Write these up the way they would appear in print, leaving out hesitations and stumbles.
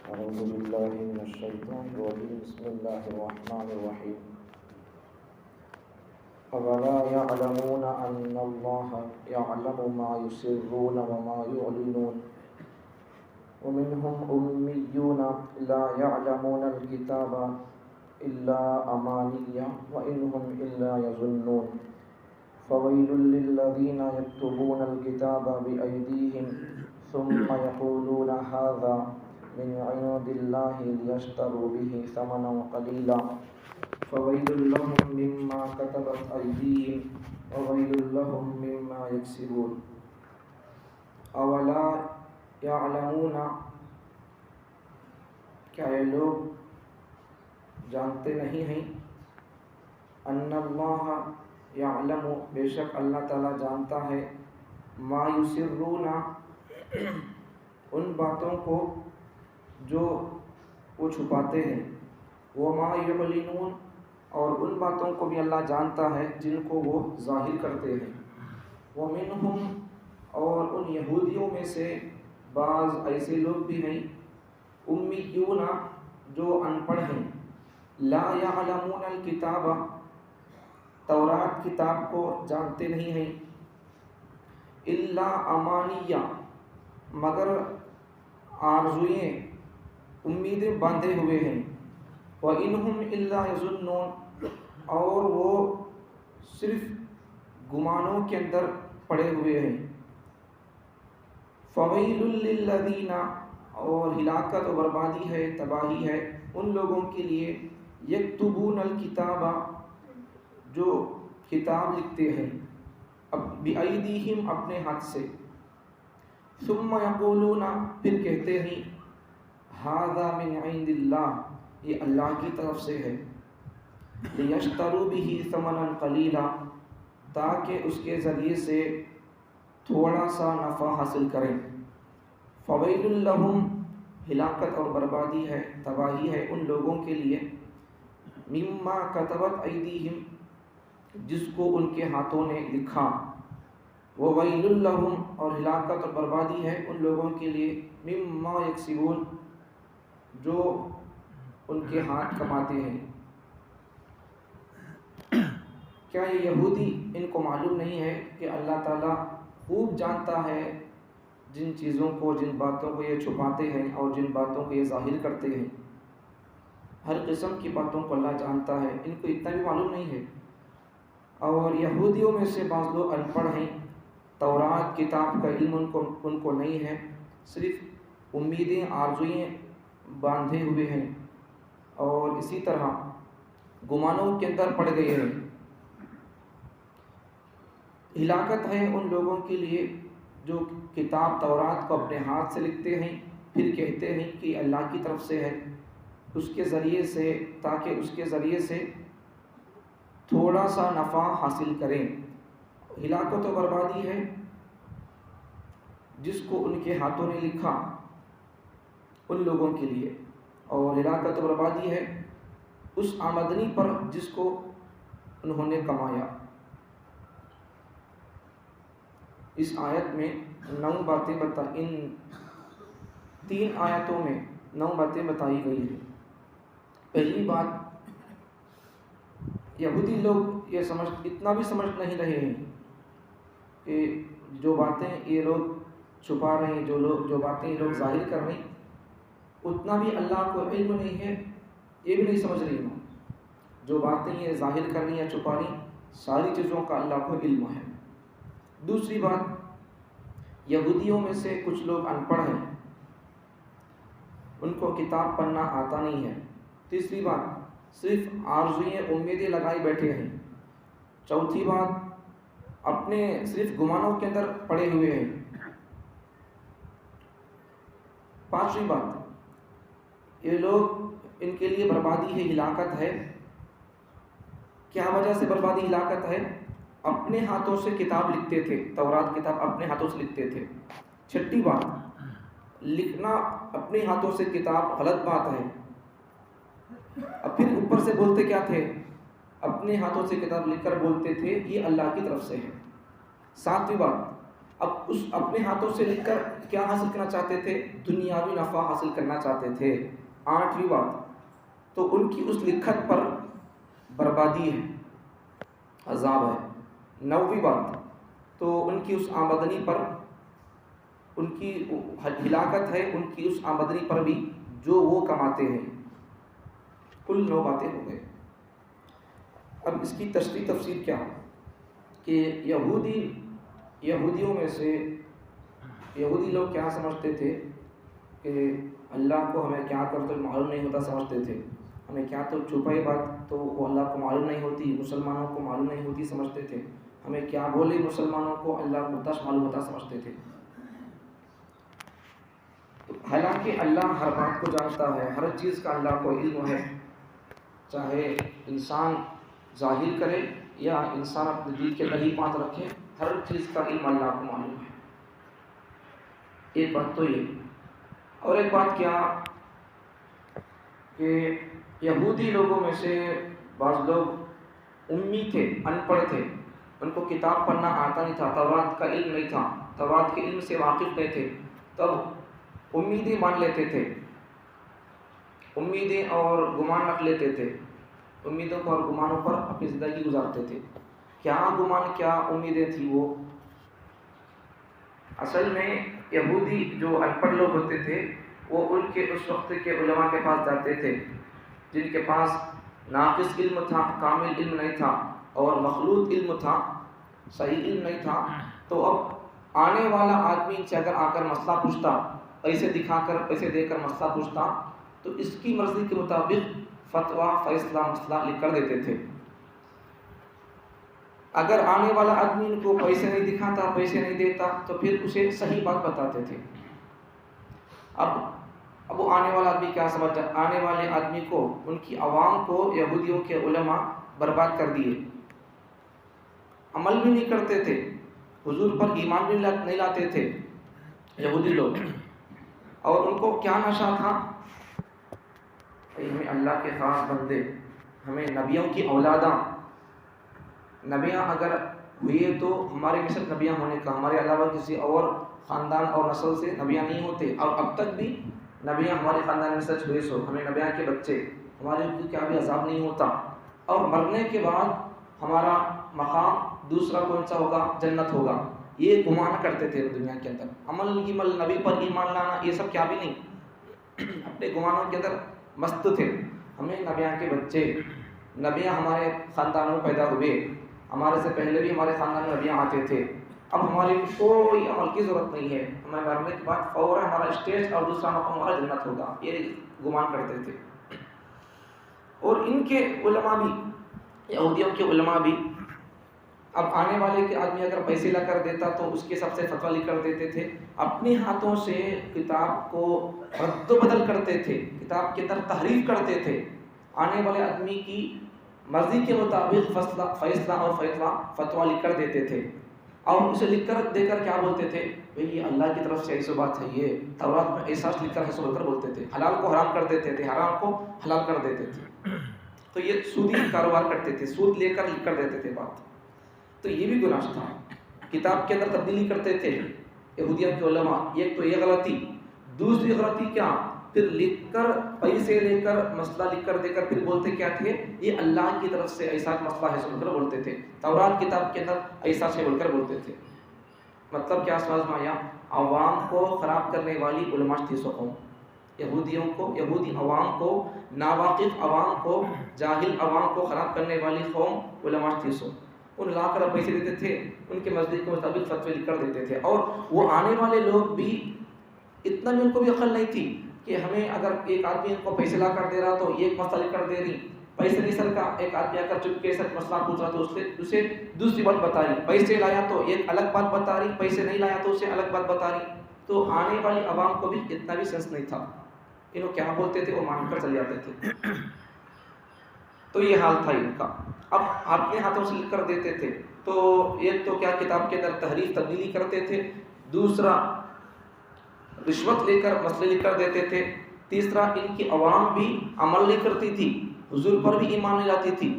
أعوذ بالله من الشيطان الرجيم بسم الله الرحمن الرحيم أولا يعلمون أن الله يعلم ما يسرون وما يعلنون ومنهم أميون لا يعلمون الكتاب إلا أماني وإنهم إلا يظنون فويل للذين يكتبون الكتاب بأيديهم ثم يقولون هذا من عند الله ليشتروا به ثمنا قليلا فويل لهم مما كتبت أيديهم وويل لهم مما يكسبون أولا يعلمون کیا یہ لوگ جانتے نہیں ہیں ان اللہ یعلم بے شک اللہ تعالیٰ جانتا ہے ما یسرون ان باتوں کو جو وہ چھپاتے ہیں وما یعلنون اور ان باتوں کو بھی اللہ جانتا ہے جن کو وہ ظاہر کرتے ہیں ومنہم اور ان یہودیوں میں سے بعض ایسے لوگ بھی ہیں امیون جو ان پڑھ ہیں لا یعلمون الکتاب تورات کتاب کو جانتے نہیں ہیں الا امانیہ مگر آرزوئیں امیدیں باندھے ہوئے ہیں وَإِنْهُمْ إِلَّا يَظُنُّونَ اور وہ صرف گمانوں کے اندر پڑے ہوئے ہیں فَوَيْلٌ لِّلَّذِينَ اور ہلاکت و بربادی ہے تباہی ہے ان لوگوں کے لیے یکتبون الکتاب جو کتاب لکھتے ہیں بِأَيْدِيهِمْ اپنے ہاتھ سے ثم یقولون پھر کہتے ہیں ھذا من عند اللہ یہ اللہ کی طرف سے ہے لیشتروا به ثمنا قلیلا تاکہ اس کے ذریعے سے تھوڑا سا نفع حاصل کریں فویل لہم ہلاکت اور بربادی ہے تباہی ہے ان لوگوں کے لیے مما کتبت ایدیہم جس کو ان کے ہاتھوں نے لکھا وویل لہم اور ہلاکت اور بربادی ہے ان لوگوں کے لیے مما یکسبون جو ان کے ہاتھ کماتے ہیں کیا یہ یہودی ان کو معلوم نہیں ہے کہ اللہ تعالیٰ خوب جانتا ہے جن چیزوں کو جن باتوں کو یہ چھپاتے ہیں اور جن باتوں کو یہ ظاہر کرتے ہیں ہر قسم کی باتوں کو اللہ جانتا ہے ان کو اتنا بھی معلوم نہیں ہے اور یہودیوں میں سے بعض لوگ ان پڑھ ہیں تورات کتاب کا علم ان کو نہیں ہے صرف امیدیں آرزوئیں باندھے ہوئے ہیں اور اسی طرح گمانوں کے اندر پڑ گئے ہیں ہلاکت ہے ان لوگوں کے لیے جو کتاب تورات کو اپنے ہاتھ سے لکھتے ہیں پھر کہتے ہیں کہ اللہ کی طرف سے ہے اس کے ذریعے سے تاکہ اس کے ذریعے سے تھوڑا سا نفع حاصل کریں ہلاکت و بربادی ہے جس کو ان کے ہاتھوں نے لکھا ان لوگوں کے لیے اور ہلاکت و بربادی ہے اس آمدنی پر جس کو انہوں نے کمایا اس آیت میں 9 باتیں ان 3 آیتوں میں 9 باتیں بتائی گئی ہیں پہلی بات یہودی لوگ یہ اتنا بھی سمجھ نہیں رہے ہیں کہ جو باتیں یہ لوگ چھپا رہے ہیں جو باتیں یہ لوگ ظاہر کر رہے ہیں اتنا بھی اللہ کو علم نہیں ہے یہ بھی نہیں سمجھ رہی ہوں جو باتیں یہ ظاہر کرنی یا چھپانی ساری چیزوں کا اللہ کو علم ہے دوسری بات یہودیوں میں سے کچھ لوگ ان پڑھ ہیں ان کو کتاب پڑھنا آتا نہیں ہے تیسری بات صرف آرزوئیں امیدیں لگائی بیٹھے ہیں چوتھی بات اپنے صرف گمانوں کے اندر پڑے ہوئے ہیں پانچویں بات یہ لوگ ان کے لیے بربادی ہے ہلاکت ہے کیا وجہ سے بربادی ہلاکت ہے اپنے ہاتھوں سے کتاب لکھتے تھے تورات کتاب اپنے ہاتھوں سے لکھتے تھے چھٹی بات لکھنا اپنے ہاتھوں سے کتاب غلط بات ہے اب پھر اوپر سے بولتے کیا تھے اپنے ہاتھوں سے کتاب لکھ کر بولتے تھے یہ اللہ کی طرف سے ہے ساتویں بات اب اس اپنے ہاتھوں سے لکھ کر کیا حاصل کرنا چاہتے تھے؟ دنیاوی نفع حاصل کرنا چاہتے تھے. 8ویں بات، تو ان کی اس لکھت پر بربادی ہے، عذاب ہے. 9ویں بات، تو ان کی اس آمدنی پر ان کی ہلاکت ہے، ان کی اس آمدنی پر بھی جو وہ کماتے ہیں. کل 9 باتیں ہو گئے. اب اس کی تشریح تفسیر کیا کہ یہودیوں میں سے یہودی لوگ کیا سمجھتے تھے کہ اللہ کو ہمیں کیا کر تو معلوم نہیں ہوتا سمجھتے تھے. ہمیں کیا تو چھپائی بات تو وہ اللہ کو معلوم نہیں ہوتی، مسلمانوں کو معلوم نہیں ہوتی سمجھتے تھے. ہمیں کیا بولے مسلمانوں کو اللہ کو دش معلوم ہوتا سمجھتے تھے. حالانکہ اللہ ہر بات کو جانتا ہے، ہر چیز کا اللہ کو علم ہے، چاہے انسان ظاہر کرے یا انسان اپنے دل کے دہی پات رکھے، ہر چیز کا علم اللہ کو معلوم ہے. ایک بات تو یہ. اور ایک بات کیا کہ یہودی لوگوں میں سے بعض لوگ امی تھے، ان پڑھ تھے، ان کو کتاب پڑھنا آتا نہیں تھا، تورات کا علم نہیں تھا، تورات کے علم سے واقف نہیں تھے. تب امیدیں مان لیتے تھے، امیدیں اور گمان رکھ لیتے تھے، امیدوں پر اور گمانوں پر اپنی زندگی گزارتے تھے. کیا گمان کیا امیدیں تھیں وہ؟ اصل میں یہودی جو ان پڑھ لوگ ہوتے تھے وہ ان کے اس وقت کے علماء کے پاس جاتے تھے جن کے پاس ناقص علم تھا، کامل علم نہیں تھا، اور مخلوط علم تھا، صحیح علم نہیں تھا. تو اب آنے والا آدمی سے اگر آ کر مسئلہ پوچھتا، پیسے دکھا کر پیسے دے کر مسئلہ پوچھتا، تو اس کی مرضی کے مطابق فتویٰ فیصلہ مسئلہ لکھ کر دیتے تھے. اگر آنے والا آدمی ان کو پیسے نہیں دکھاتا، پیسے نہیں دیتا، تو پھر اسے صحیح بات بتاتے تھے. اب وہ آنے والا آدمی کیا سمجھتا؟ آنے والے آدمی کو، ان کی عوام کو یہودیوں کے علماء برباد کر دیے. عمل بھی نہیں کرتے تھے، حضور پر ایمان بھی نہیں لاتے تھے یہودی لوگ. اور ان کو کیا نشہ تھا؟ ہمیں اللہ کے خاص بندے، ہمیں نبیوں کی اولاداں، نبیاں اگر ہوئے تو ہمارے مثل نبیاں ہونے کا، ہمارے علاوہ کسی اور خاندان اور نسل سے نبیاں نہیں ہوتے. اور اب تک بھی نبیاں ہمارے خاندان میں سچ ہوئے سو ہمیں نبیاں کے بچے، ہمارے اوپر کیا بھی عذاب نہیں ہوتا. اور مرنے کے بعد ہمارا مقام دوسرا کون سا ہوگا؟ جنت ہوگا. یہ گمان کرتے تھے دنیا کے اندر. عمل گمل، نبی پر ایمان لانا، یہ سب کیا بھی نہیں، اپنے گمانوں کے اندر مست تھے. ہمیں نبیاں کے بچے، نبیاں ہمارے خاندانوں میں پیدا ہوئے، ہمارے سے پہلے بھی ہمارے خاندان میں نبیاں آتے تھے. اب ہماری کوئی عمل کی ضرورت نہیں ہے، ہمیں مرنے کے بعد فوراً ہمارا اسٹیج اور دوسرا مقام ہمارا جنت ہوگا. یہ گمان کرتے تھے. اور ان کے علماء بھی، یہودیوں کے علماء بھی، اب آنے والے کے آدمی اگر پیسے لا کر دیتا تو اس کے سب سے فتویٰ لکھ کر دیتے تھے. اپنے ہاتھوں سے کتاب کو رد و بدل کرتے تھے، کتاب کے اندر تحریف کرتے تھے. آنے والے آدمی کی مرضی کے مطابق فیصلہ اور فتویٰ لکھ کر دیتے تھے. اور اسے لکھ کر دے کر کیا بولتے تھے؟ بھئی یہ اللہ کی طرف سے ایسا بات ہے، یہ تورات میں ایسا لکھ کر ایسا بول کر بولتے تھے. حلال کو حرام کر دیتے تھے، حرام کو حلال کر دیتے تھے. تو یہ سودی کاروبار کرتے تھے، سود لے کر لکھ کر دیتے تھے بات. تو یہ بھی گناہ تھا. کتاب کے اندر تبدیلی کرتے تھے یہودیوں کے علماء. ایک تو یہ غلطی. دوسری غلطی کیا؟ پھر لکھ کر پیسے لے کر مسئلہ لکھ کر دے کر پھر بولتے کیا تھے؟ یہ اللہ کی طرف سے ایسا مسئلہ ہے سن کر بولتے تھے. تورات کتاب کے اندر ایسا سے بول کر بولتے تھے. مطلب کیا سمجھ میں آیا؟ عوام کو خراب کرنے والی علماء تھی سو قوم. یہودیوں کو، یہودی عوام کو، ناواقف عوام کو، جاہل عوام کو خراب کرنے والی قوم علماء تھی سو. ان لا کر پیسے دیتے تھے، ان کے مسجد کے مطابق فتوے لکھ کر دیتے تھے. اور وہ آنے والے لوگ بھی اتنا بھی ان کو بھی عقل نہیں تھی کہ ہمیں اگر ایک آدمی ان کو پیسے لا کر دے رہا تو ایک مسئلہ لکھ کر دے رہی. پیسے نہیں سر کا ایک آدمی آ کر چپکے سے مسئلہ پوچھ رہا تو اسے دوسری بات بتا رہی. پیسے لایا تو ایک الگ بات بتا رہی، پیسے نہیں لایا تو اسے الگ بات بتا رہی. تو آنے والی عوام کو بھی اتنا بھی سینس نہیں تھا. انہوں کیا بولتے تھے وہ مان کر چل جاتے تھے. تو یہ حال تھا ان کا. اب اپنے ہاتھوں سے لکھ کر دیتے تھے. تو ایک تو کیا کتاب کے اندر تحریف تبدیلی کرتے تھے، دوسرا رشوت لے کر مسئلے لکھ کر دیتے تھے، تیسرا ان کی عوام بھی عمل نہیں کرتی تھی، حضور پر بھی ایمان نہیں لاتی تھی،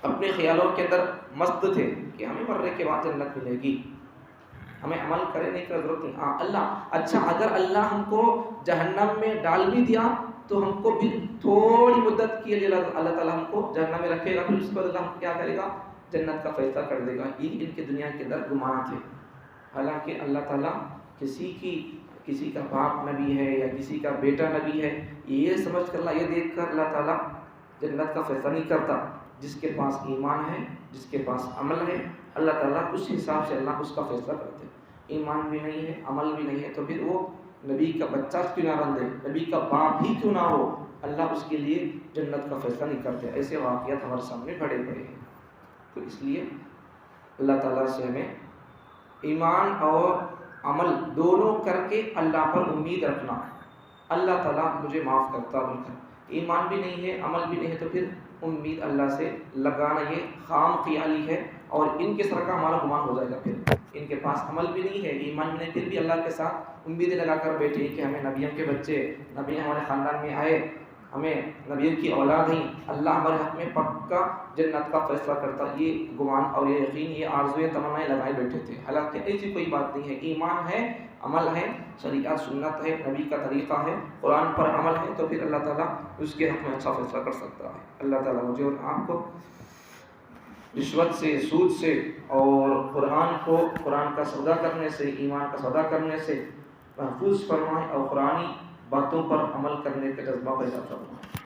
اپنے خیالوں کے اندر مست تھے کہ ہمیں مرنے کے بعد جنت ملے گی. ہمیں عمل کرنے کی ضرورت نہیں. اللہ اچھا اگر اللہ ہم کو جہنم میں ڈال بھی دیا تو ہم کو بھی تھوڑی مدت کے لیے اللہ تعالیٰ ہم کو جہنم میں رکھے گا, پھر اس کے بعد اللہ کیا کرے گا, جنت کا فیصلہ کر دے گا. یہ ان کے دنیا کے اندر گمان تھے. حالانکہ اللہ تعالیٰ کسی کا باپ نبی ہے یا کسی کا بیٹا نبی ہے یہ سمجھ کر اللہ, یہ دیکھ کر اللہ تعالیٰ جنت کا فیصلہ نہیں کرتا. جس کے پاس ایمان ہے, جس کے پاس عمل ہے, اللہ تعالیٰ اس حساب سے اللہ اس کا فیصلہ کرتے. ایمان بھی نہیں ہے, عمل بھی نہیں ہے, تو پھر وہ نبی کا بچہ کیوں نہ بن دے, نبی کا باپ ہی کیوں نہ ہو, اللہ اس کے لیے جنت کا فیصلہ نہیں کرتے. ایسے واقعات ہمارے سامنے بڑے بڑے ہیں. تو اس لیے اللہ تعالیٰ سے ہمیں ایمان اور عمل دونوں کر کے اللہ پر امید رکھنا ہے. اللہ تعالیٰ مجھے معاف کرتا بول کر, ایمان بھی نہیں ہے, عمل بھی نہیں ہے, تو پھر امید اللہ سے لگانا یہ خام خیالی ہے, اور ان کے سر کا ہمارا گمان ہو جائے گا. پھر ان کے پاس عمل بھی نہیں ہے, ایمان بھی نہیں, پھر بھی اللہ کے ساتھ امیدیں لگا کر بیٹھے کہ ہمیں نبیوں کے بچے, نبی ہمارے خاندان میں آئے, ہمیں نبیوں کی اولاد ہیں, اللہ ہمارے حق میں پکا جنت کا فیصلہ کرتا. یہ گمان اور یہ یقین, یہ آرزویں تمنائیں لگائے بیٹھے تھے. حالانکہ ایسی کوئی بات نہیں ہے. ایمان ہے, عمل ہے, شریعت سنت ہے, نبی کا طریقہ ہے, قرآن پر عمل ہے, تو پھر اللہ تعالیٰ اس کے حق میں اچھا فیصلہ کر سکتا ہے. اللہ تعالیٰ مجھے اور آپ کو رشوت سے, سود سے اور قرآن کا سودا کرنے سے, ایمان کا سودا کرنے سے محفوظ فرمائے, اور قرآنی باتوں پر عمل کرنے کا جذبہ پیدا فرمائے.